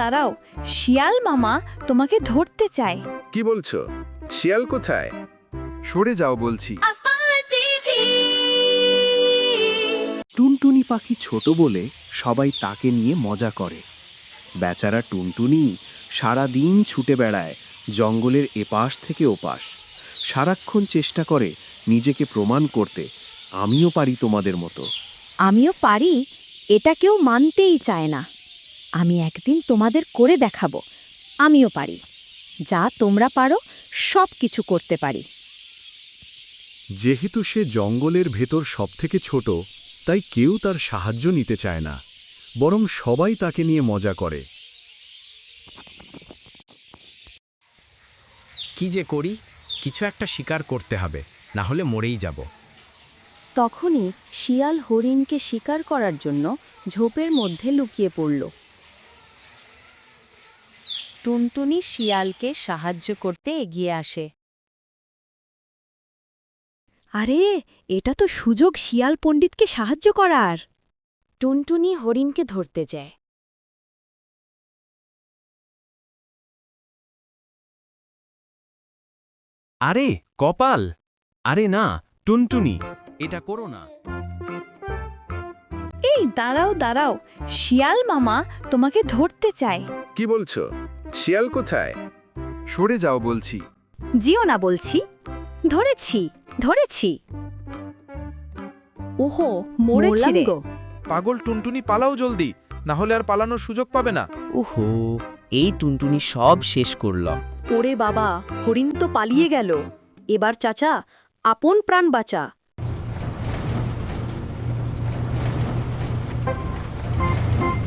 দাঁড়াও, শিয়াল মামা তোমাকে ধরতে চায়। কি বলছো? শিয়াল কোথায়? সরে যাও বলছি। টুনটুনি পাখি ছোট বলে সবাই তাকে নিয়ে মজা করে। বেচারা টুনটুনি সারা দিন ছুটে বেড়ায় জঙ্গলের এপাশ থেকে ওপাশ, সারাক্ষণ চেষ্টা করে নিজেকে প্রমাণ করতে, আমিও পারি তোমাদের মতো। আমিও পারি, এটা কেউ মানতেই চায় না। আমি একদিন তোমাদের করে দেখাবো আমিও পারি, যা তোমরা পারো সব কিছু করতে পারি। যেহেতু সে জঙ্গলের ভেতর সবথেকে ছোট, তাই কেউ তার সাহায্য নিতে চায় না, বরং সবাই তাকে নিয়ে মজা করে। কি যে করি, কিছু একটা শিকার করতে হবে, না হলে মরেই যাব। তখনই শিয়াল হরিণকে শিকার করার জন্য ঝোপের মধ্যে লুকিয়ে পড়ল। টুনটুনি শিয়ালকে সাহায্য করতে এগিয়ে আসে। আরে, এটা তো সুযোগ শিয়াল পণ্ডিতকে সাহায্য করার। টুনটুনি হরিণকে ধরতে যায়। আরে কপাল! আরে না, টুনটুনি, এটা করো না। এই দাঁড়াও দাঁড়াও, শিয়াল মামা তোমাকে ধরতে চায়। কি বলছো? শিয়াল কোথায়? সরে যাও বলছি। জিও না বলছি। ধরেছি ধরেছি। ওহো, মরেছি রে। পাগল টুনটুনি, পালাও জলদি, না হলে আর পালানোর সুযোগ পাবে না। ওহো, এই টুনটুনি সব শেষ করল। ওরে বাবা, হরিণ তো পালিয়ে গেল। এবার চাচা, আপন প্রাণ বাঁচা।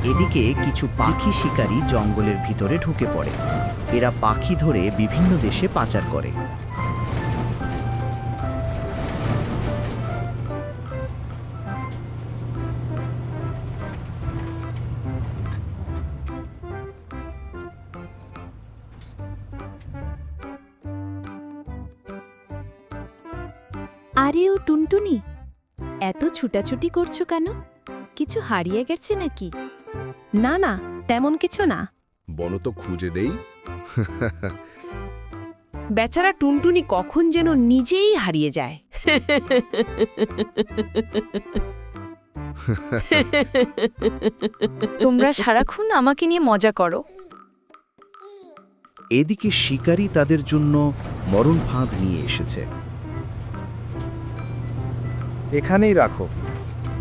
এদিকে কিছু পাখি শিকারী জঙ্গলের ভিতরে ঢুকে পড়ে। এরা পাখি ধরে বিভিন্ন দেশে পাচার করে। আরে ও টুনটুনি, এত ছুটাছুটি করছো কেন? কিছু হারিয়ে গেছে নাকি? না না, তেমন কিছু না। বলো তো, খুঁজে দেই। বেচারা টুনটুনি কখন যেন নিজেই হারিয়ে যায়। তোমরা সারাক্ষণ আমাকে নিয়ে মজা করো। এদিকে শিকারী তাদের জন্য মরণ ফাঁদ নিয়ে এসেছে। এখানেই রাখো।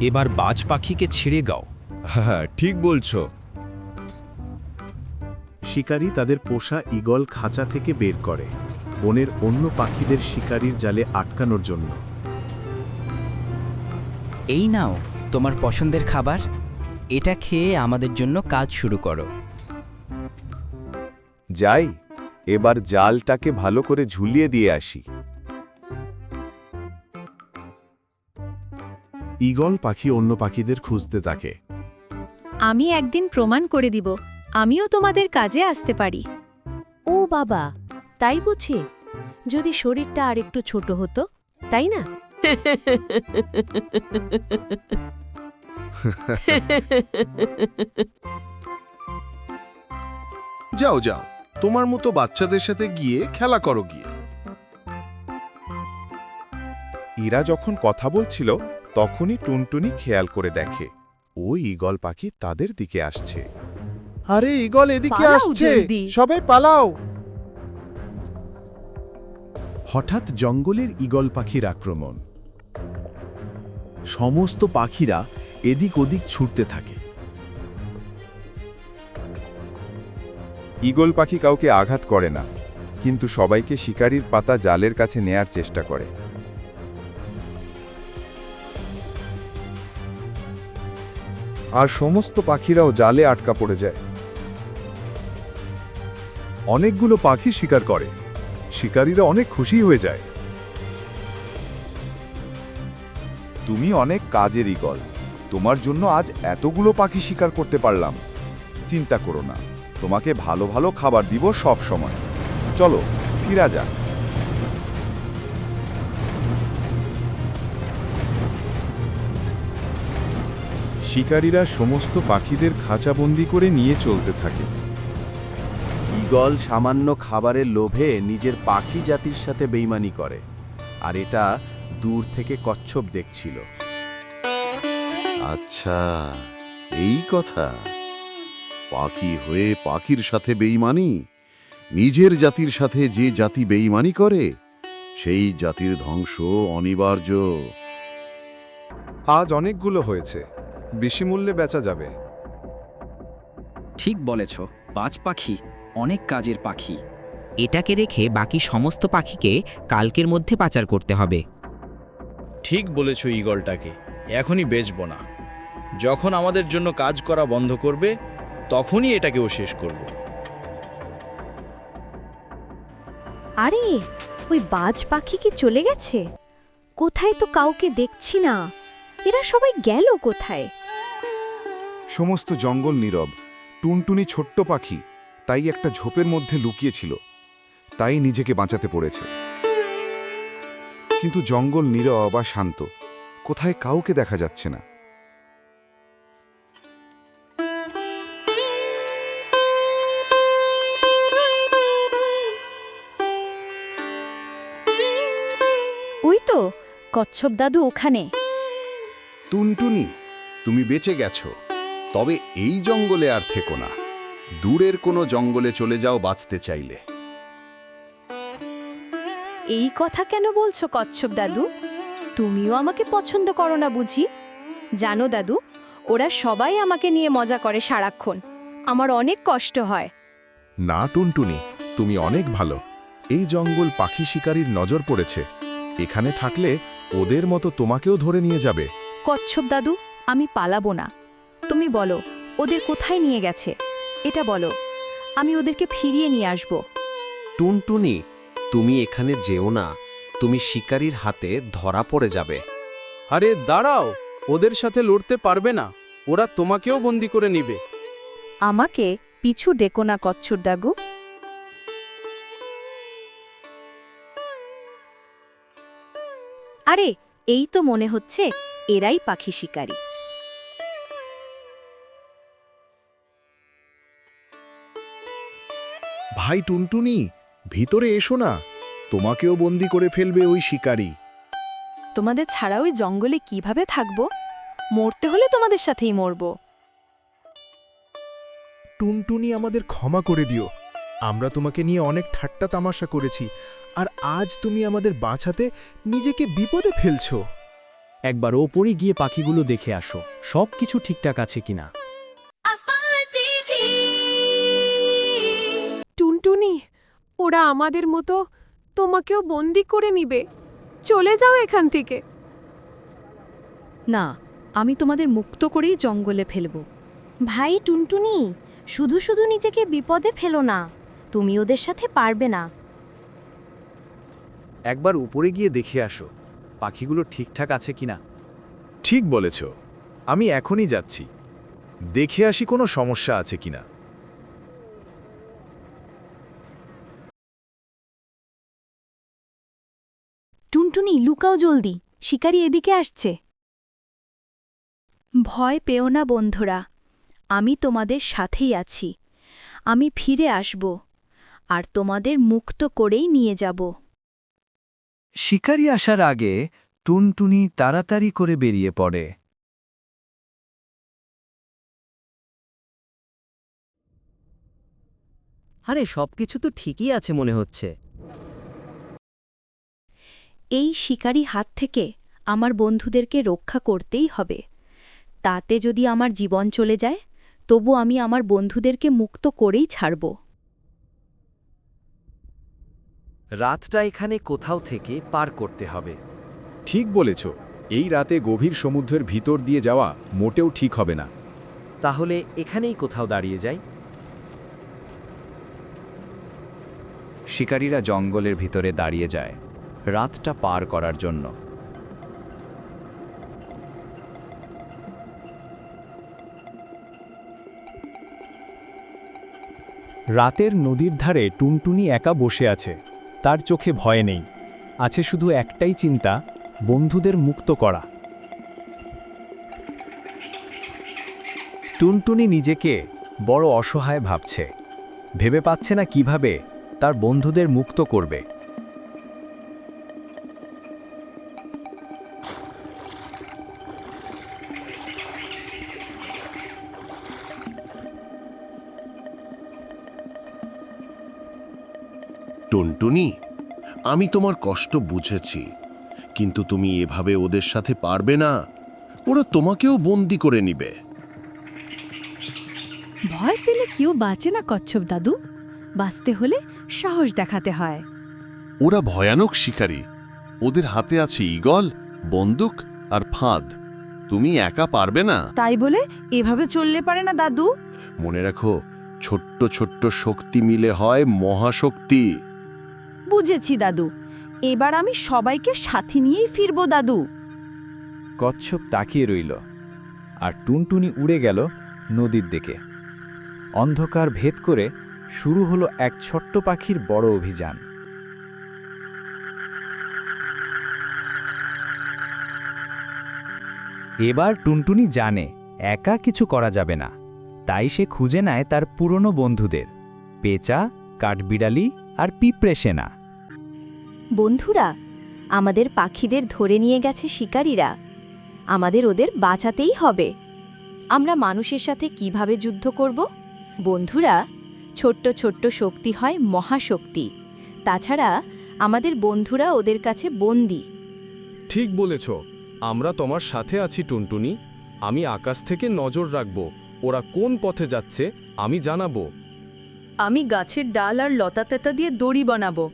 এবার বাজ পাখিকে ছেড়ে গাও। হ্যাঁ, ঠিক বলছো। শিকারী তাদের পোষা ঈগল খাঁচা থেকে বের করে, বনের অন্য পাখিদের শিকারীর জালে আটকানোর জন্য। এই নাও তোমার পছন্দের খাবার, এটা খেয়ে আমাদের জন্য কাজ শুরু করো। যাই, এবার জালটাকে ভালো করে ঝুলিয়ে দিয়ে আসি। ঈগল পাখি অন্য পাখিদের খুঁজতে থাকে। আমি একদিন প্রমাণ করে দিব আমিও তোমাদের কাজে আসতে পারি। ও বাবা, তাই বুঝি? যদি শরীরটা আরেকটু ছোট হতো, তাই না? যাও যাও, তোমার মতো বাচ্চাদের সাথে গিয়ে খেলা করো গিয়ে। এরা যখন কথা বলছিল, তখনই টুনটুনি খেয়াল করে দেখে ওই ঈগল পাখি তাদের দিকে আসছে। আরে ঈগল এদিকে পালাও আসছে, জলদি। সবাই পালাও। হঠাৎ জঙ্গলের ঈগল পাখির আক্রমণ। সমস্ত পাখিরা এদিক ওদিক ছুটতে থাকে। ঈগল পাখি কাউকে আঘাত করে না, কিন্তু সবাইকে শিকারীর পাতা জালের কাছে নেয়ার চেষ্টা করে। আর সমস্ত পাখিরাও জালে আটকা পড়ে যায়। অনেকগুলো পাখি শিকার করে, শিকারীরা অনেক খুশি হয়ে যায়। তুমি অনেক কাজের ঈগল, তোমার জন্য আজ এতগুলো পাখি শিকার করতে পারলাম। চিন্তা করো না, তোমাকে ভালো ভালো খাবার দিব সব সময়। চলো ফিরা যাক। শিকারীরা সমস্ত পাখিদের খাঁচাবন্দি করে নিয়ে চলতে থাকে। ঈগল সামান্য খাবারের লোভে নিজের পাখি জাতির সাথে বেইমানি করে, আর এটা দূর থেকে কচ্ছপ দেখছিল। আচ্ছা, এই কথা। পাখি হয়ে পাখির সাথে বেইমানি। নিজের জাতির সাথে যে জাতি বেইমানি করে, সেই জাতির ধ্বংস অনিবার্য। আজ অনেকগুলো হয়েছে, বেশি মূল্যে বেচা যাবে। ঠিক বলেছ, বাজ পাখি অনেক কাজের পাখি। এটাকে রেখে বাকি সমস্ত পাখিকে কালকের মধ্যে পাচার করতে হবে। ঠিক বলেছ ঈগলটাকে, এখনই বেচব না। যখন আমাদের জন্য কাজ করা বন্ধ করবে, তখনই এটাকেও শেষ করব। আরে ওই বাজ পাখি কি চলে গেছে? কোথায় তো কাউকে দেখছি না। এরা সবাই গেল কোথায়? সমস্ত জঙ্গল নীরব। টুনটুনি ছোট্ট পাখি, তাই একটা ঝোপের মধ্যে লুকিয়েছিল, তাই নিজেকে বাঁচাতে পড়েছে। কিন্তু জঙ্গল নীরব আর শান্ত, কোথায় কাউকে দেখা যাচ্ছে না। ওই তো কচ্ছপ দাদু ওখানে। টুনটুনি, তুমি বেঁচে গেছো, তবে এই জঙ্গলে আর থেকো না। দূরের কোনো জঙ্গলে চলে যাও বাঁচতে চাইলে। এই কথা কেন বলছো কচ্ছপ দাদু? তুমিও আমাকে পছন্দ করো না বুঝি? জানো দাদু, ওরা সবাই আমাকে নিয়ে মজা করে সারাক্ষণ। আমার অনেক কষ্ট হয়। না টুনটুনি, তুমি অনেক ভালো। এই জঙ্গল পাখি শিকারীর নজর পড়েছে। এখানে থাকলে ওদের মতো তোমাকেও ধরে নিয়ে যাবে। কচ্ছপ দাদু, আমি পালাবো না। তুমি বলো ওদের কোথায় নিয়ে গেছে, এটা বলো। আমি ওদেরকে ফিরিয়ে নিয়ে আসব। টুনটুনি, তুমি এখানে যেও না, তুমি শিকারীর হাতে ধরা পড়ে যাবে। আরে দাঁড়াও, ওদের সাথে লড়তে পারবে না। ওরা তোমাকেও বন্দি করে নিবে। আমাকে পিছু ডেকো না কচ্ছপ দাদু। আরে এই তো মনে হচ্ছে এরাই পাখি শিকারী। ভাই টুনটুনি, ভিতরে এসো না, তোমাকেও বন্দি করে ফেলবে ওই শিকারী। তোমাদের ছাড়া ওই জঙ্গলে কিভাবে থাকবো? মরতে হলে তোমাদের সাথেই মরব। টুনটুনি, আমাদের ক্ষমা করে দিও। আমরা তোমাকে নিয়ে অনেক ঠাট্টা তামাশা করেছি, আর আজ তুমি আমাদের বাঁচাতে নিজেকে বিপদে ফেলছো। একবার ওপরে গিয়ে পাখিগুলো দেখে আসো, সব কিছু ঠিকঠাক আছে কিনা। টুনটুনি, ওরা আমাদের মতো তোমাকেও বন্দি করে নিবে। চলে যাও এখান থেকে। না, আমি তোমাদের মুক্ত করেই জঙ্গলে ফেলব। ভাই টুনটুনি, শুধু শুধু নিজেকে বিপদে ফেলো না। তুমি ওদের সাথে পারবে না। একবার উপরে গিয়ে দেখে আসো, পাখিগুলো ঠিকঠাক আছে কিনা। ঠিক বলেছ, আমি এখনই যাচ্ছি। দেখে আসি কোনো সমস্যা আছে কিনা। টুনটুনি, লুকাও জলদি, শিকারী এদিকে আসছে। ভয় পেও না বন্ধুরা, আমি তোমাদের সাথেই আছি। আমি ফিরে আসব, আর তোমাদের মুক্ত করেই নিয়ে যাব। শিকারী আসার আগে টুনটুনি তাড়াতাড়ি করে বেরিয়ে পড়ে। আরে সবকিছু তো ঠিকই আছে মনে হচ্ছে। এই শিকারী হাত থেকে আমার বন্ধুদেরকে রক্ষা করতেই হবে। তাতে যদি আমার জীবন চলে যায়, তবু আমি আমার বন্ধুদেরকে মুক্ত করেই ছাড়ব। রাতটা এখানে কোথাও থেকে পার করতে হবে। ঠিক বলেছ, এই রাতে গভীর সমুদ্রের ভিতর দিয়ে যাওয়া মোটেও ঠিক হবে না। তাহলে এখানেই কোথাও দাঁড়িয়ে যাই। শিকারীরা জঙ্গলের ভিতরে দাঁড়িয়ে যায় রাতটা পার করার জন্য। রাতের নদীর ধারে টুনটুনি একা বসে আছে। তার চোখে ভয় নেই, আছে শুধু একটাই চিন্তা, বন্ধুদের মুক্ত করা। টুনটুনি নিজেকে বড় অসহায় ভাবছে। ভেবে পাচ্ছে না কিভাবে তার বন্ধুদের মুক্ত করবে। টুনটুনি, আমি তোমার কষ্ট বুঝেছি, কিন্তু তুমি এভাবে ওদের সাথে পারবে না। ওরা তোমাকেও বন্দি করে নিবে। ভয় পেলে কেউ বাঁচে না কচ্ছপ দাদু, বাঁচতে হলে সাহস দেখাতে হয়। ওরা ভয়ানক শিকারী, ওদের হাতে আছে ঈগল, বন্দুক আর ফাঁদ। তুমি একা পারবে না। তাই বলে এভাবে চললে পারে না দাদু। মনে রাখো, ছোট্ট ছোট্ট শক্তি মিলে হয় মহাশক্তি। বুঝেছি দাদু, এবার আমি সবাইকে সাথে নিয়েই ফিরবো দাদু। কচ্ছপ তাকিয়ে রইল, আর টুনটুনি উড়ে গেল নদীর দিকে। অন্ধকার ভেদ করে শুরু হলো এক ছোট্ট পাখির বড় অভিযান। এবার টুনটুনি জানে একা কিছু করা যাবে না, তাই সে খুঁজে নেয় তার পুরনো বন্ধুদের, পেঁচা, কাঠবিড়ালি আর পিঁপড়ে সেনা। বন্ধুরা, আমাদের পাখিদের ধরে নিয়ে গেছে শিকারীরা, আমাদের ওদের বাঁচাতেই হবে। আমরা মানুষের সাথে কিভাবে যুদ্ধ করব? বন্ধুরা, ছোট্ট ছোট্ট শক্তি হয় মহাশক্তি। তাছাড়া আমাদের বন্ধুরা ওদের কাছে বন্দী। ঠিক বলেছ, আমরা তোমার সাথে আছি টুনটুনি। আমি আকাশ থেকে নজর রাখব, ওরা কোন পথে যাচ্ছে আমি জানাবো। আমি গাছের ডাল আর লতাতেতা দিয়ে দড়ি বানাবো,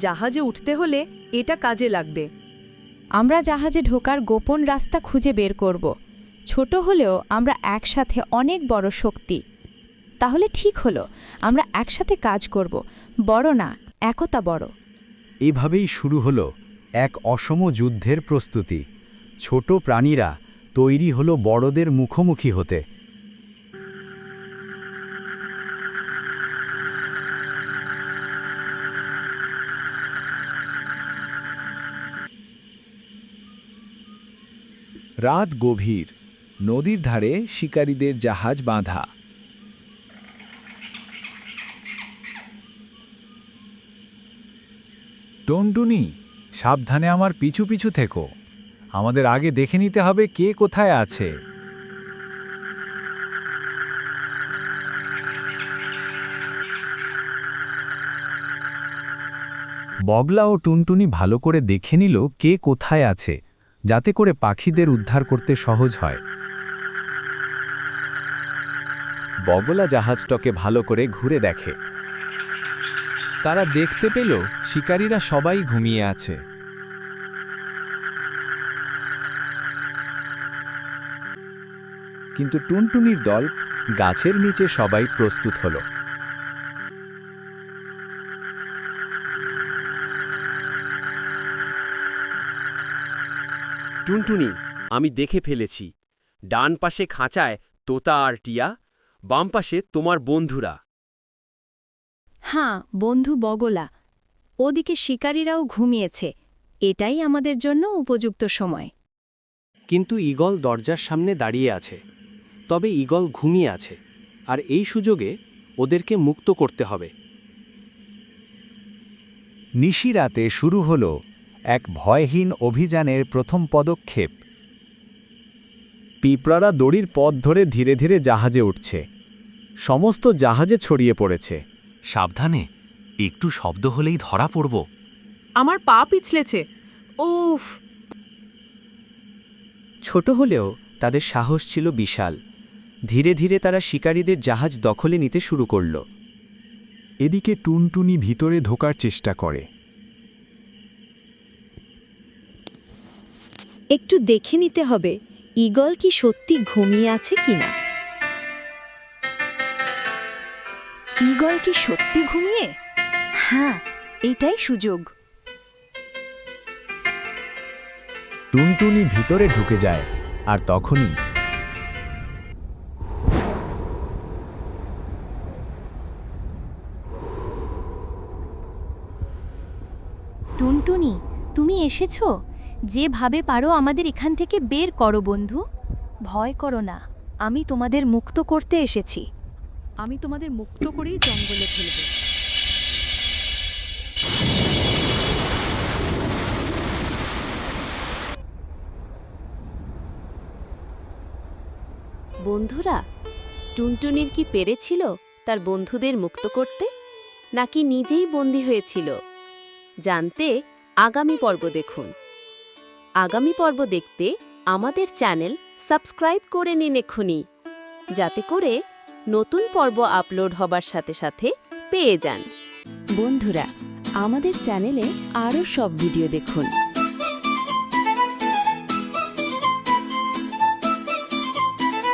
জাহাজে উঠতে হলে এটা কাজে লাগবে। আমরা জাহাজে ঢোকার গোপন রাস্তা খুঁজে বের করব। ছোট হলেও আমরা একসাথে অনেক বড় শক্তি। তাহলে ঠিক হলো, আমরা একসাথে কাজ করব, বড় না, একতা বড়। এভাবেই শুরু হলো এক অসম যুদ্ধের প্রস্তুতি। ছোট প্রাণীরা তৈরি হলো বড়দের মুখোমুখি হতে। রাত গভীর, নদীর ধারে শিকারীদের জাহাজ বাঁধা। টুনটুনি, সাবধানে আমার পিছু পিছু থেকো, আমাদের আগে দেখে নিতে হবে কে কোথায় আছে। বগলা ও টুনটুনি ভালো করে দেখে নিল কে কোথায় আছে, যাতে করে পাখিদের উদ্ধার করতে সহজ হয়। বগলা জাহাজটাকে ভালো করে ঘুরে দেখে। তারা দেখতে পেল শিকারীরা সবাই ঘুমিয়ে আছে। কিন্তু টুনটুনির দল গাছের নিচে সবাই প্রস্তুত হলো। টুনটুনি, আমি দেখে ফেলেছি। ডান পাশে খাঁচায় তোতা আর টিয়া, বাম পাশে তোমার বন্ধুরা। হ্যাঁ, বন্ধু বগলা। ওদিকে শিকারীরাও ঘুমিয়েছে, এটাই আমাদের জন্য উপযুক্ত সময়। কিন্তু ঈগল দরজার সামনে দাঁড়িয়ে আছে। তবে ঈগল ঘুমিয়ে আছে, আর এই সুযোগে ওদেরকে মুক্ত করতে হবে। নিশিরাতে শুরু হলো এক ভয়হীন অভিযানের প্রথম পদক্ষেপ। পিঁপড়ারা দড়ির পথ ধরে ধীরে ধীরে জাহাজে উঠছে। সমস্ত জাহাজে ছড়িয়ে পড়েছে। সাবধানে, একটু শব্দ হলেই ধরা পড়ব। আমার পা পিছলেছে, উফ। ছোট হলেও তাদের সাহস ছিল বিশাল। ধীরে ধীরে তারা শিকারীদের জাহাজ দখলে নিতে শুরু করল। এদিকে টুনটুনি ভিতরে ঢোকার চেষ্টা করে। একটু দেখে নিতে হবে ঈগল কি সত্যি ঘুমিয়ে আছে কিনা। ঈগল কি সত্যি ঘুমিয়ে? হ্যাঁ, এটাই সুযোগ। টুনটুনি ভিতরে ঢুকে যায়, আর তখনই টুনটুনি, তুমি এসেছো? যেভাবে পারো আমাদের এখান থেকে বের করো বন্ধু। ভয় করো না, আমি তোমাদের মুক্ত করতে এসেছি। আমি তোমাদের মুক্ত করেই জঙ্গলে ফেলব। বন্ধুরা, টুনটুনির কি পেরেছিল তার বন্ধুদের মুক্ত করতে, নাকি নিজেই বন্দী হয়েছিল? জানতে আগামী পর্ব দেখুন। আগামী পর্ব দেখতে আমাদের চ্যানেল সাবস্ক্রাইব করে নিন এক্ষুনি, যাতে করে নতুন পর্ব আপলোড হবার সাথে সাথে পেয়ে যান। বন্ধুরা, আমাদের চ্যানেলে আরও সব ভিডিও দেখুন।